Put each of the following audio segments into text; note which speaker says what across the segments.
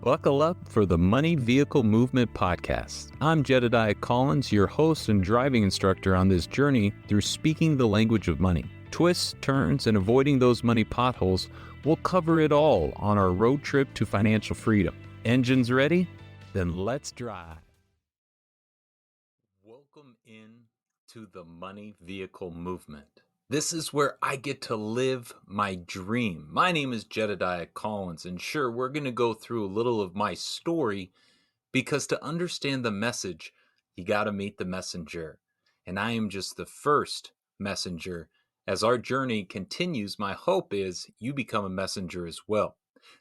Speaker 1: Buckle up for the Money Vehicle Movement podcast. I'm Jedediah Collins, your host and driving instructor on this journey through speaking the language of money. Twists, turns, and avoiding those money potholes, we'll cover it all on our road trip to financial freedom. Engines ready? Then let's drive. Welcome in to the Money Vehicle Movement. This is where I get to live my dream. My name is Jedediah Collins, and sure, we're going to go through a little of my story because to understand the message, you got to meet the messenger. And I am just the first messenger. As our journey continues, my hope is you become a messenger as well.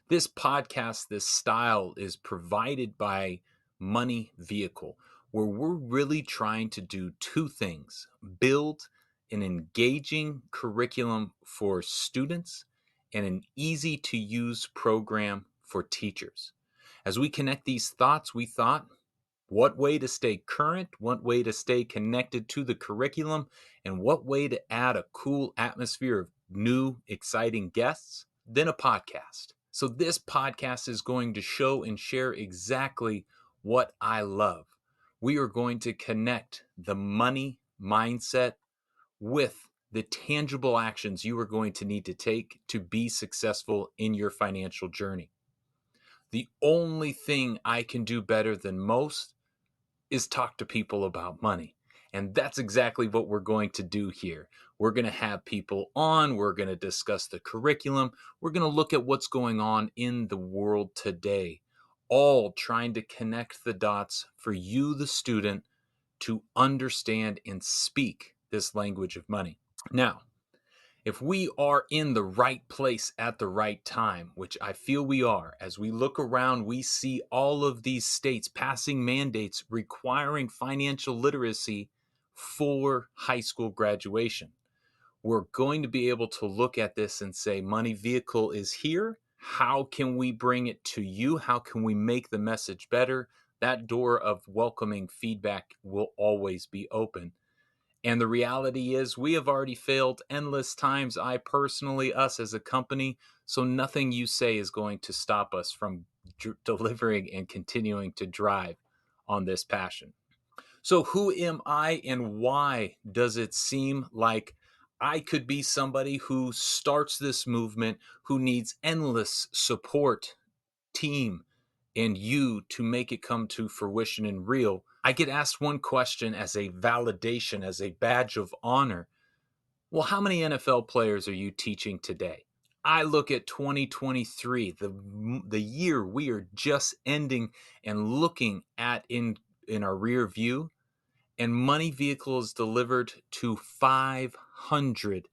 Speaker 1: This podcast, this style is provided by Money Vehicle, where we're really trying to do two things: build an engaging curriculum for students and an easy to use program for teachers. As we connect these thoughts, we thought, what way to stay current, what way to stay connected to the curriculum, and what way to add a cool atmosphere of new, exciting guests than a podcast. So this podcast is going to show and share exactly what I love. We are going to connect the money mindset with the tangible actions you are going to need to take to be successful in your financial journey. The only thing I can do better than most is talk to people about money. And that's exactly what we're going to do here. We're going to have people on. We're going to discuss the curriculum. We're going to look at what's going on in the world today, all trying to connect the dots for you, the student, to understand and speak this language of money. Now, if we are in the right place at the right time, which I feel we are, as we look around, we see all of these states passing mandates requiring financial literacy for high school graduation. We're going to be able to look at this and say, Money Vehicle is here. How can we bring it to you? How can we make the message better? That door of welcoming feedback will always be open. And the reality is we have already failed endless times, I personally, us as a company, so nothing you say is going to stop us from delivering and continuing to drive on this passion. So who am I and why does it seem like I could be somebody who starts this movement, who needs endless support, team, and you to make it come to fruition and real? I get asked one question as a validation, as a badge of honor. Well, how many NFL players are you teaching today? I look at 2023, the year we are just ending and looking at in our rear view, and Money Vehicle is delivered to 500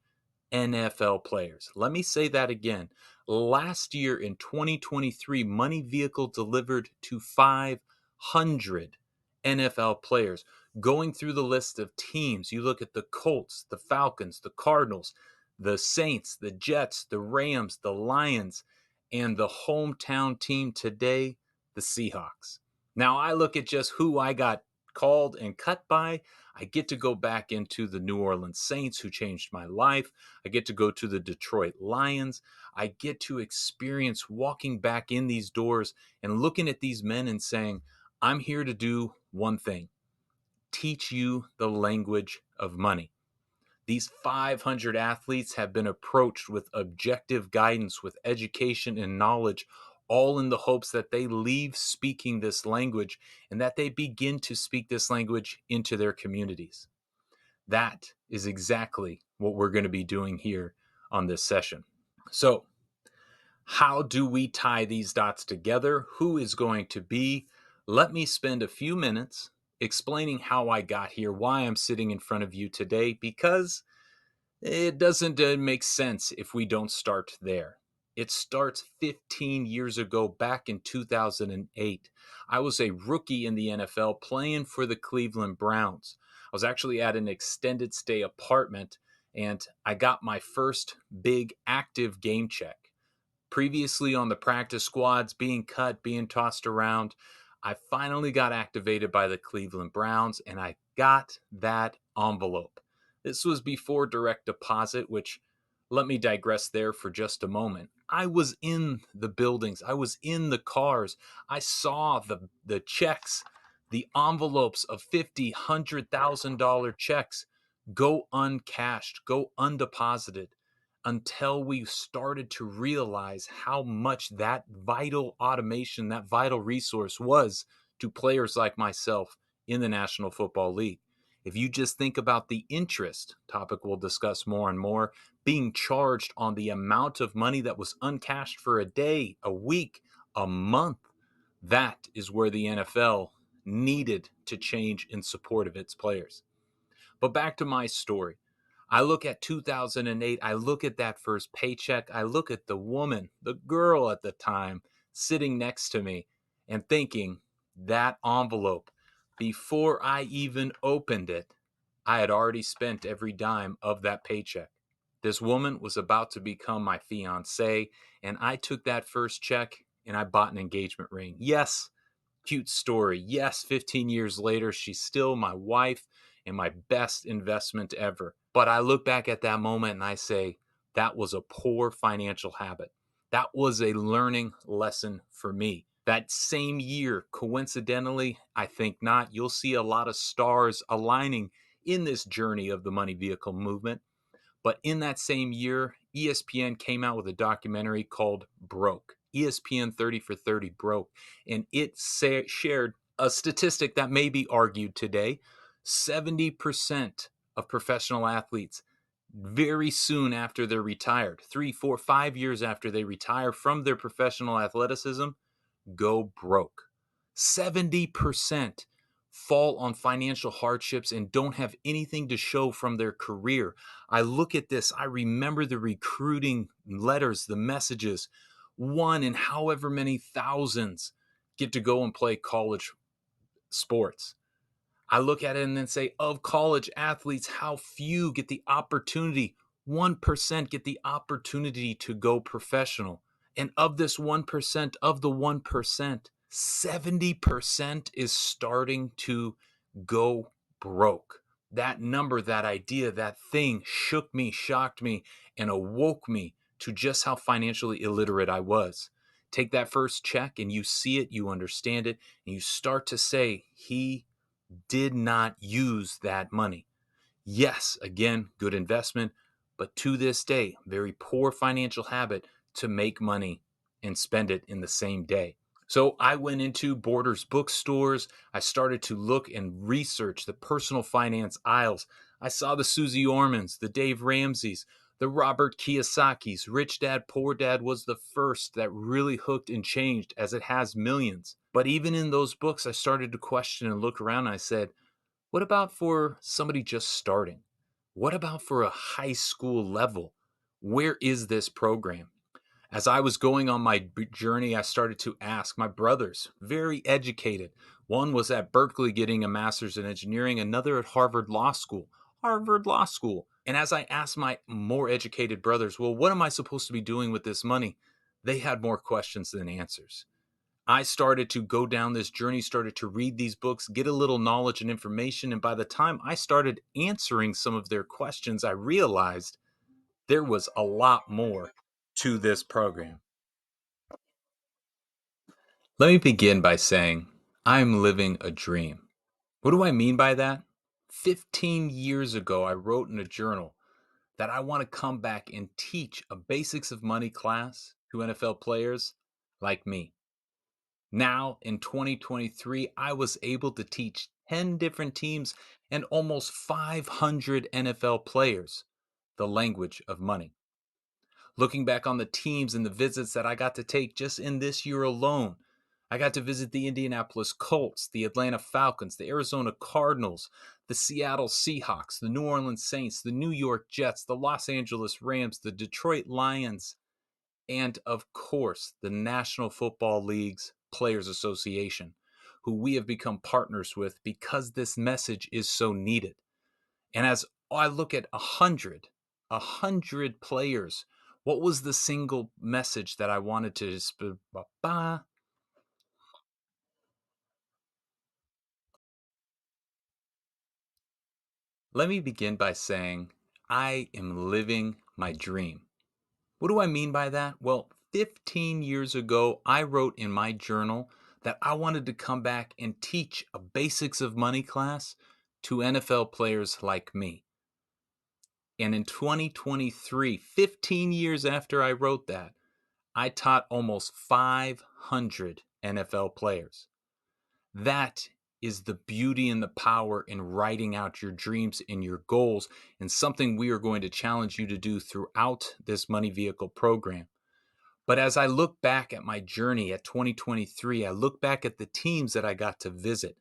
Speaker 1: NFL players. Let me say that again. Last year in 2023, Money Vehicle delivered to 500 NFL players. Going through the list of teams, you look at the Colts, the Falcons, the Cardinals, the Saints, the Jets, the Rams, the Lions, and the hometown team today, the Seahawks. Now I look at just who I got called and cut by. I get to go back into the New Orleans Saints, who changed my life. I get to go to the Detroit Lions. I get to experience walking back in these doors and looking at these men and saying, I'm here to do one thing: teach you the language of money. These 500 athletes have been approached with objective guidance, with education and knowledge, all in the hopes that they leave speaking this language and that they begin to speak this language into their communities. That is exactly what we're going to be doing here on this session. So, how do we tie these dots together? Who is going to be? Let me spend a few minutes explaining how I got here, why I'm sitting in front of you today, because it doesn't make sense if we don't start there. It starts 15 years ago, back in 2008. I was a rookie in the NFL playing for the Cleveland Browns. I was actually at an extended stay apartment, and I got my first big active game check. Previously on the practice squads, being cut, being tossed around, I finally got activated by the Cleveland Browns, and I got that envelope. This was before direct deposit, which, let me digress there for just a moment. I was in the buildings, I was in the cars, I saw the checks, the envelopes of $50,000, $100,000 checks go uncashed, go undeposited, until we started to realize how much that vital automation, that vital resource was to players like myself in the National Football League. If you just think about the interest topic we'll discuss more and more, being charged on the amount of money that was uncashed for a day, a week, a month, that is where the NFL needed to change in support of its players. But back to my story. I look at 2008, I look at that first paycheck, I look at the woman, the girl at the time, sitting next to me and thinking, that envelope, before I even opened it, I had already spent every dime of that paycheck. This woman was about to become my fiance, and I took that first check and I bought an engagement ring. Yes, cute story. Yes, 15 years later, she's still my wife and my best investment ever. But I look back at that moment and I say, that was a poor financial habit. That was a learning lesson for me. That same year, coincidentally, I think not, you'll see a lot of stars aligning in this journey of the money vehicle movement. But in that same year, ESPN came out with a documentary called Broke. ESPN 30 for 30 Broke. And it shared a statistic that may be argued today. 70% of professional athletes, very soon after they're retired, 3, 4, 5 years after they retire from their professional athleticism, go broke. 70% fall on financial hardships and don't have anything to show from their career. I look at this, I remember the recruiting letters, the messages. One in however many thousands get to go and play college sports. I look at it and then say, of college athletes, how few get the opportunity? 1% get the opportunity to go professional. And of this 1%, of the 1%, 70% is starting to go broke. That number, that idea, that thing shook me, shocked me, and awoke me to just how financially illiterate I was. Take that first check and you see it, you understand it, and you start to say, he did not use that money. Yes, again, good investment, but to this day, very poor financial habit to make money and spend it in the same day. So I went into Borders bookstores. I started to look and research the personal finance aisles. I saw the Susie Ormans, the Dave Ramseys, the Robert Kiyosaki's. Rich Dad, Poor Dad was the first that really hooked and changed, as it has millions. But even in those books, I started to question and look around and I said, what about for somebody just starting? What about for a high school level? Where is this program? As I was going on my journey, I started to ask my brothers, very educated. One was at Berkeley getting a master's in engineering, another at Harvard Law School. Harvard Law School. And as I asked my more educated brothers, well, what am I supposed to be doing with this money? They had more questions than answers. I started to go down this journey, started to read these books, get a little knowledge and information. And by the time I started answering some of their questions, I realized there was a lot more to this program. Let me begin by saying I'm living a dream. What do I mean by that? 15 years ago, I wrote in a journal that I want to come back and teach a basics of money class to NFL players like me. Now, in 2023, I was able to teach 10 different teams and almost 500 NFL players the language of money. Looking back on the teams and the visits that I got to take just in this year alone, I got to visit the Indianapolis Colts, the Atlanta Falcons, the Arizona Cardinals, the Seattle Seahawks, the New Orleans Saints, the New York Jets, the Los Angeles Rams, the Detroit Lions, and of course, the National Football League's Players Association, who we have become partners with because this message is so needed. And as I look at 100 players, what was the single message that I wanted to Let me begin by saying I am living my dream. What do I mean by that? Well, 15 years ago, I wrote in my journal that I wanted to come back and teach a basics of money class to NFL players like me. And in 2023, 15 years after I wrote that, I taught almost 500 NFL players. That is the beauty and the power in writing out your dreams and your goals, and something we are going to challenge you to do throughout this Money Vehicle program. But as I look back at my journey at 2023, I look back at the teams that I got to visit: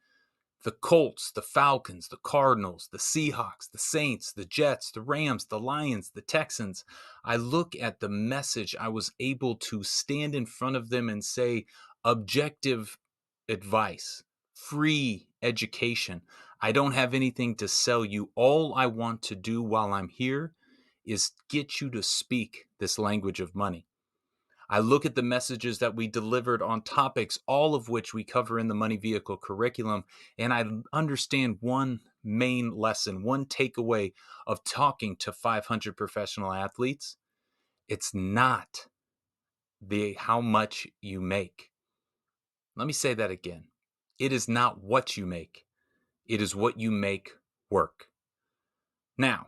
Speaker 1: the Colts, the Falcons, the Cardinals, the Seahawks, the Saints, the Jets, the Rams, the Lions, the Texans. I look at the message. I was able to stand in front of them and say objective advice, free education. I don't have anything to sell you. All I want to do while I'm here is get you to speak this language of money. I look at the messages that we delivered on topics, all of which we cover in the Money Vehicle curriculum, and I understand one main lesson, one takeaway of talking to 500 professional athletes. It's not how much you make. Let me say that again. It is not what you make. It is what you make work. Now,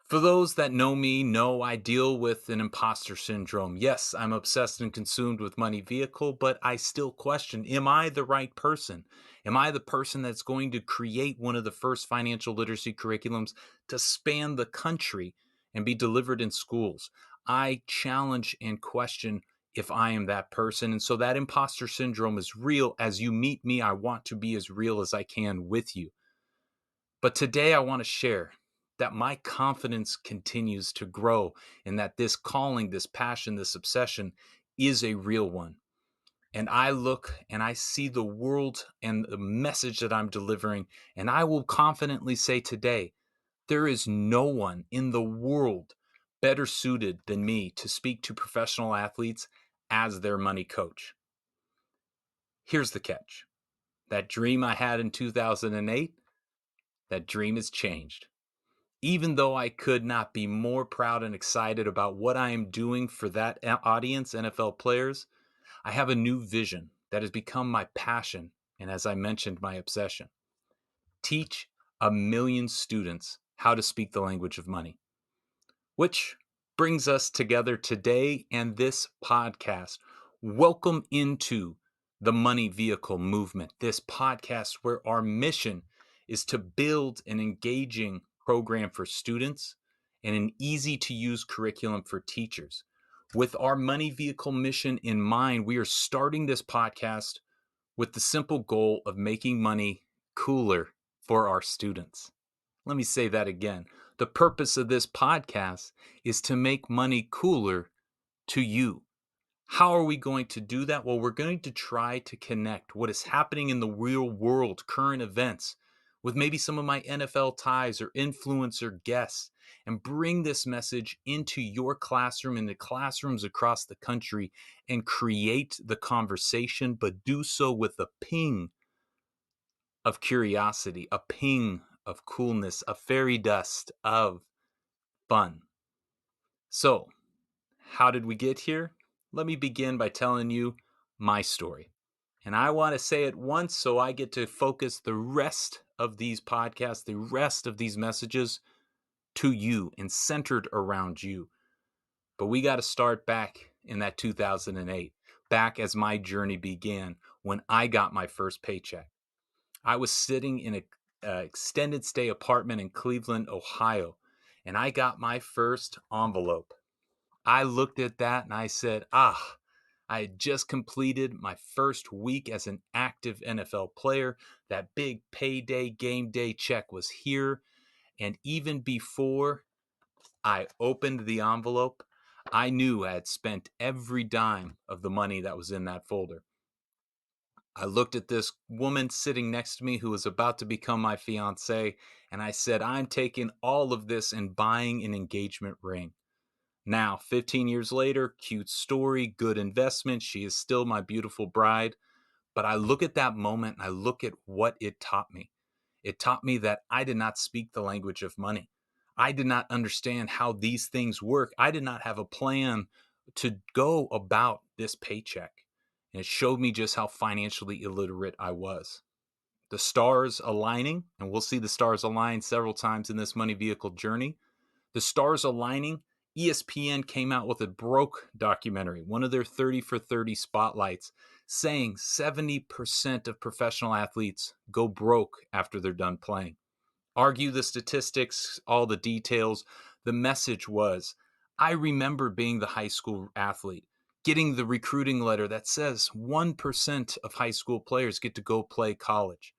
Speaker 1: for those that know me, know I deal with an imposter syndrome. Yes, I'm obsessed and consumed with Money Vehicle, but I still question, am I the right person? Am I the person that's going to create one of the first financial literacy curriculums to span the country and be delivered in schools? I challenge and question if I am that person. And so that imposter syndrome is real. As you meet me, I want to be as real as I can with you. But today I want to share that my confidence continues to grow and that this calling, this passion, this obsession is a real one. And I look and I see the world and the message that I'm delivering, and I will confidently say today, there is no one in the world better suited than me to speak to professional athletes as their money coach. Here's the catch. That dream I had in 2008, that dream has changed. Even though I could not be more proud and excited about what I am doing for that audience, NFL players, I have a new vision that has become my passion and, as I mentioned, my obsession. Teach 1 million students how to speak the language of money. Which brings us together today and this podcast. Welcome into the Money Vehicle movement, this podcast where our mission is to build an engaging program for students and an easy to use curriculum for teachers. With our Money Vehicle mission in mind, we are starting this podcast with the simple goal of making money cooler for our students. Let me say that again. The purpose of this podcast is to make money cooler to you. How are we going to do that? Well, we're going to try to connect what is happening in the real world, current events, with maybe some of my NFL ties or influencer guests, and bring this message into your classroom, into classrooms across the country, and create the conversation, but do so with a ping of curiosity, a ping of coolness, a fairy dust of fun. So, how did we get here? Let me begin by telling you my story. And I want to say it once so I get to focus the rest of these podcasts, the rest of these messages to you and centered around you. But we got to start back in that 2008, back as my journey began when I got my first paycheck. I was sitting in an extended stay apartment in Cleveland, Ohio, and I got my first envelope. I looked at that and I said, I had just completed my first week as an active NFL player. That big payday game day check was here. And even before I opened the envelope, I knew I had spent every dime of the money that was in that folder. I looked at this woman sitting next to me who was about to become my fiance, and I said, I'm taking all of this and buying an engagement ring. Now, 15 years later, cute story, good investment. She is still my beautiful bride. But I look at that moment and I look at what it taught me. It taught me that I did not speak the language of money. I did not understand how these things work. I did not have a plan to go about this paycheck. And it showed me just how financially illiterate I was. The stars aligning, and we'll see the stars align several times in this money vehicle journey. The stars aligning, ESPN came out with a broke documentary, one of their 30 for 30 spotlights, saying 70% of professional athletes go broke after they're done playing. Argue the statistics, all the details. The message was, I remember being the high school athlete, getting the recruiting letter that says 1% of high school players get to go play college.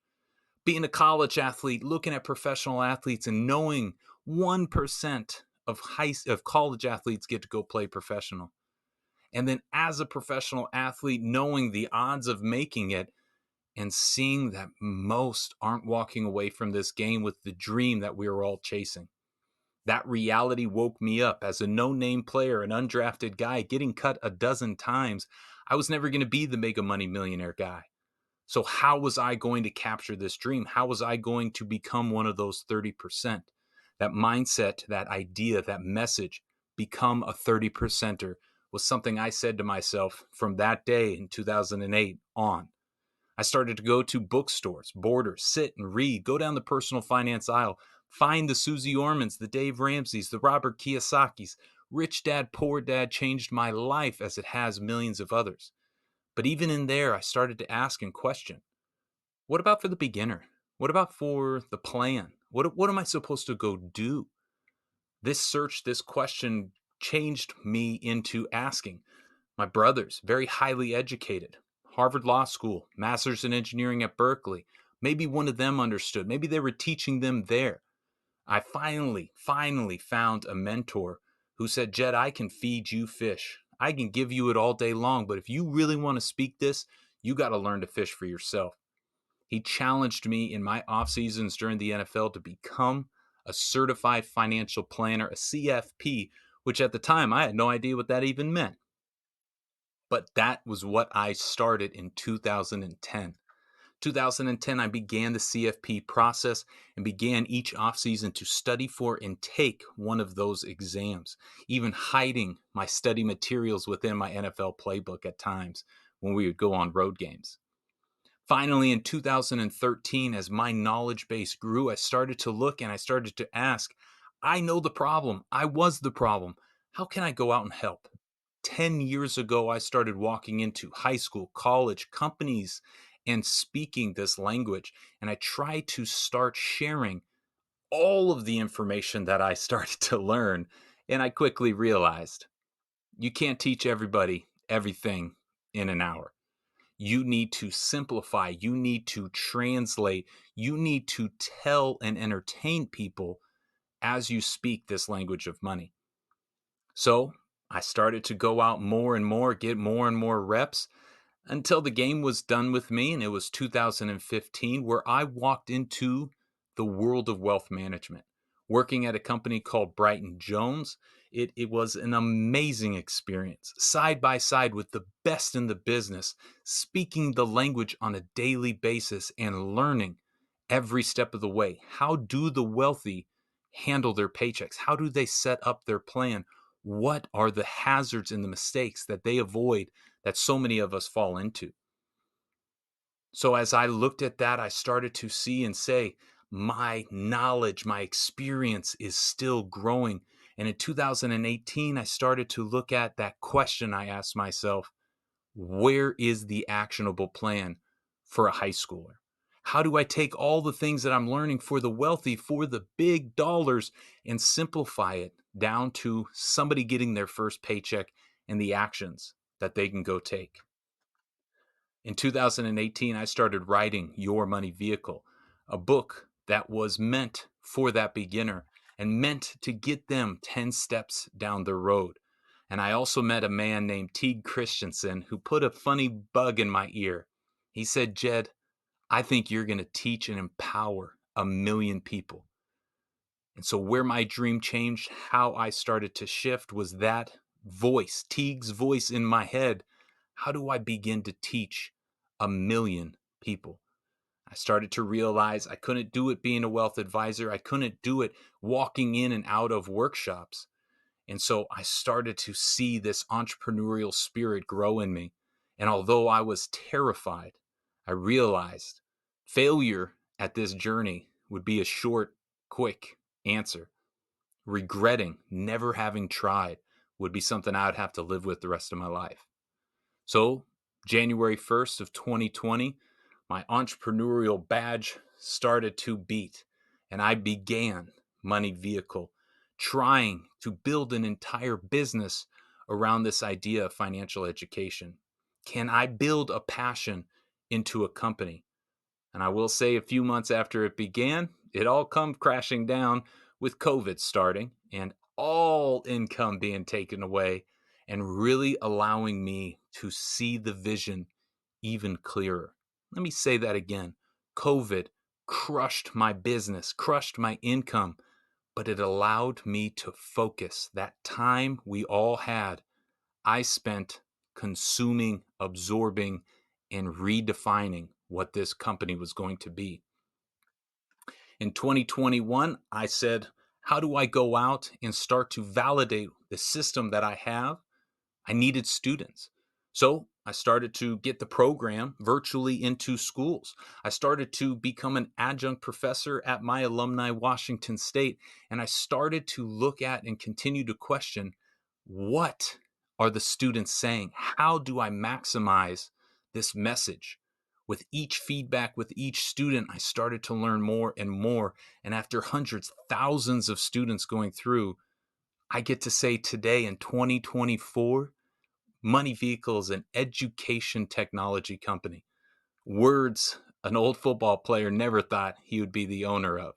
Speaker 1: Being a college athlete, looking at professional athletes and knowing 1% of college athletes get to go play professional. And then as a professional athlete, knowing the odds of making it and seeing that most aren't walking away from this game with the dream that we were all chasing. That reality woke me up as a no-name player, an undrafted guy getting cut a dozen times. I was never going to be the mega money millionaire guy. So how was I going to capture this dream? How was I going to become one of those 30%? That mindset, that idea, that message, become a 30%er was something I said to myself from that day in 2008 on. I started to go to bookstores, Borders, sit and read, go down the personal finance aisle, find the Susie Ormans, the Dave Ramseys, the Robert Kiyosaki's. Rich Dad, Poor Dad changed my life as it has millions of others. But even in there, I started to ask and question, what about for the beginner? What about for the plan? What am I supposed to go do? This search, this question changed me into asking. My brothers, very highly educated, Harvard Law School, master's in engineering at Berkeley. Maybe one of them understood. Maybe they were teaching them there. I finally found a mentor who said, Jed, I can feed you fish. I can give you it all day long, but if you really want to speak this, you got to learn to fish for yourself. He challenged me in my off seasons during the NFL to become a certified financial planner, a CFP, which at the time I had no idea what that even meant. But that was what I started in 2010. 2010, I began the CFP process and began each offseason to study for and take one of those exams, even hiding my study materials within my NFL playbook at times when we would go on road games. Finally, in 2013, as my knowledge base grew, I started to look and I started to ask, I know the problem. I was the problem. How can I go out and help? 10 years ago, I started walking into high school, college, companies, and speaking this language. And I tried to start sharing all of the information that I started to learn. And I quickly realized you can't teach everybody everything in an hour. You need to simplify, you need to translate, you need to tell and entertain people as you speak this language of money. So I started to go out more and more, get more and more reps until the game was done with me. And it was 2015 where I walked into the world of wealth management, working at a company called Brighton Jones. It was an amazing experience, side by side with the best in the business, speaking the language on a daily basis and learning every step of the way. How do the wealthy handle their paychecks? How do they set up their plan? What are the hazards and the mistakes that they avoid that so many of us fall into? So as I looked at that, I started to see and say, my knowledge, my experience is still growing. And in 2018, I started to look at that question I asked myself, where is the actionable plan for a high schooler? How do I take all the things that I'm learning for the wealthy, for the big dollars, and simplify it down to somebody getting their first paycheck and the actions that they can go take? In 2018, I started writing Your Money Vehicle, a book that was meant for that beginner and meant to get them 10 steps down the road. And I also met a man named Teague Christensen who put a funny bug in my ear. He said, Jed, I think you're going to teach and empower 1,000,000 people. And so where my dream changed, how I started to shift was that voice, Teague's voice in my head. How do I begin to teach 1,000,000 people? I started to realize I couldn't do it being a wealth advisor. I couldn't do it walking in and out of workshops. And so I started to see this entrepreneurial spirit grow in me. And although I was terrified, I realized failure at this journey would be a short, quick answer. Regretting never having tried would be something I would have to live with the rest of my life. So, January 1st of 2020, my entrepreneurial badge started to beat, and I began Money Vehicle, trying to build an entire business around this idea of financial education. Can I build a passion into a company? And I will say, a few months after it began, it all come crashing down with COVID starting and all income being taken away, and really allowing me to see the vision even clearer. Let me say that again. COVID crushed my business, crushed my income, but it allowed me to focus. That time we all had, I spent consuming, absorbing, and redefining what this company was going to be. In 2021, I said, how do I go out and start to validate the system that I have? I needed students. So I started to get the program virtually into schools. I started to become an adjunct professor at my alumni, Washington State. And I started to look at and continue to question, what are the students saying? How do I maximize this message? With each feedback, with each student, I started to learn more and more. And after hundreds, thousands of students going through, I get to say today in 2024, Money Vehicle is an education technology company. Words an old football player never thought he would be the owner of.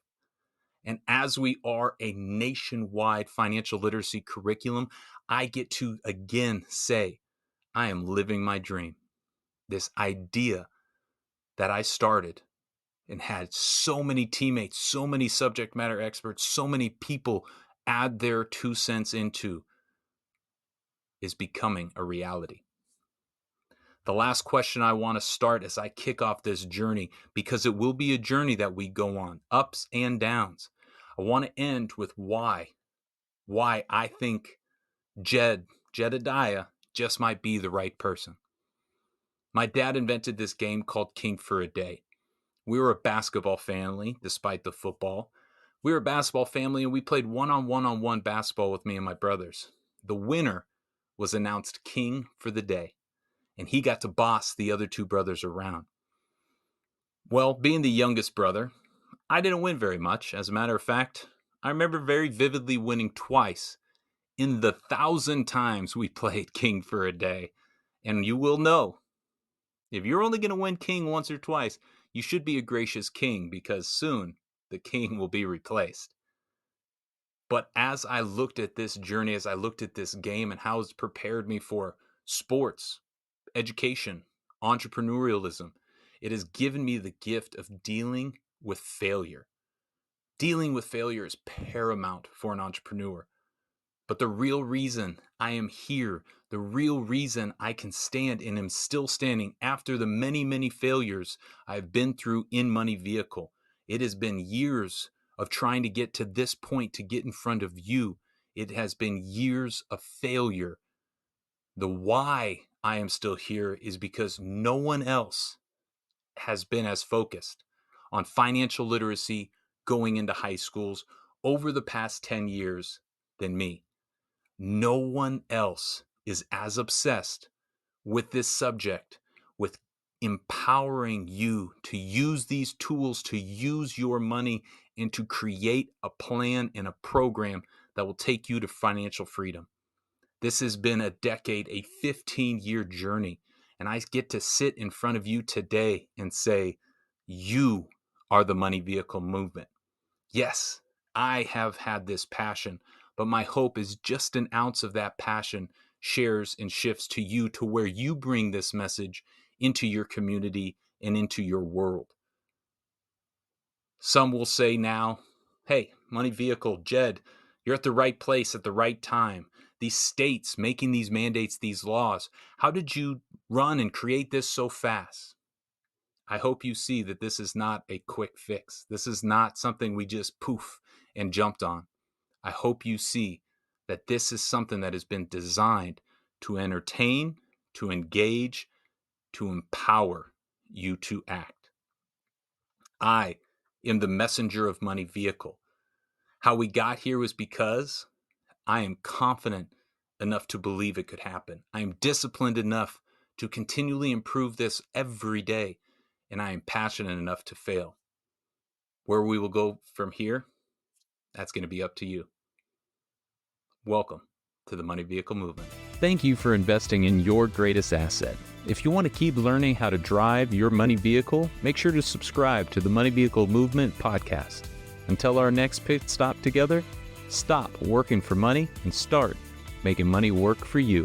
Speaker 1: And as we are a nationwide financial literacy curriculum, I get to again say, I am living my dream. This idea that I started and had so many teammates, so many subject matter experts, so many people add their 2 cents into is becoming a reality. The last question I want to start as I kick off this journey, because it will be a journey that we go on, ups and downs. I want to end with why I think Jedediah just might be the right person. My dad invented this game called King for a Day. We were a basketball family, despite the football. We were a basketball family, and we played one-on-one basketball with me and my brothers. The winner was announced king for the day, and he got to boss the other two brothers around. Well, being the youngest brother, I didn't win very much. As a matter of fact, I remember very vividly winning twice in the 1,000 times we played King for a Day. And you will know, if you're only going to win King once or twice, you should be a gracious king, because soon the king will be replaced. But as I looked at this journey, as I looked at this game and how it's prepared me for sports, education, entrepreneurialism, it has given me the gift of dealing with failure. Dealing with failure is paramount for an entrepreneur. But the real reason I am here, the real reason I can stand and am still standing after the many, many failures I've been through in Money Vehicle, it has been years of trying to get to this point, to get in front of you. It has been years of failure. The why I am still here is because no one else has been as focused on financial literacy going into high schools over the past 10 years than me. No one else is as obsessed with this subject, with empowering you to use these tools, to use your money, and to create a plan and a program that will take you to financial freedom. This has been a decade, a 15-year journey. And I get to sit in front of you today and say, you are the Money Vehicle movement. Yes, I have had this passion, but my hope is just an ounce of that passion shares and shifts to you, to where you bring this message into your community and into your world. Some will say now, hey, Money Vehicle, Jed, you're at the right place at the right time. These states making these mandates, these laws, how did you run and create this so fast? I hope you see that this is not a quick fix. This is not something we just poof and jumped on. I hope you see that this is something that has been designed to entertain, to engage, to empower you to act. I am the messenger of money vehicle. How we got here was because I am confident enough to believe it could happen. I am disciplined enough to continually improve this every day, and I am passionate enough to fail. Where we will go from here, that's going to be up to you. Welcome to the Money Vehicle Movement. Thank you for investing in your greatest asset. If you want to keep learning how to drive your money vehicle, make sure to subscribe to the Money Vehicle Movement podcast. Until our next pit stop together, stop working for money and start making money work for you.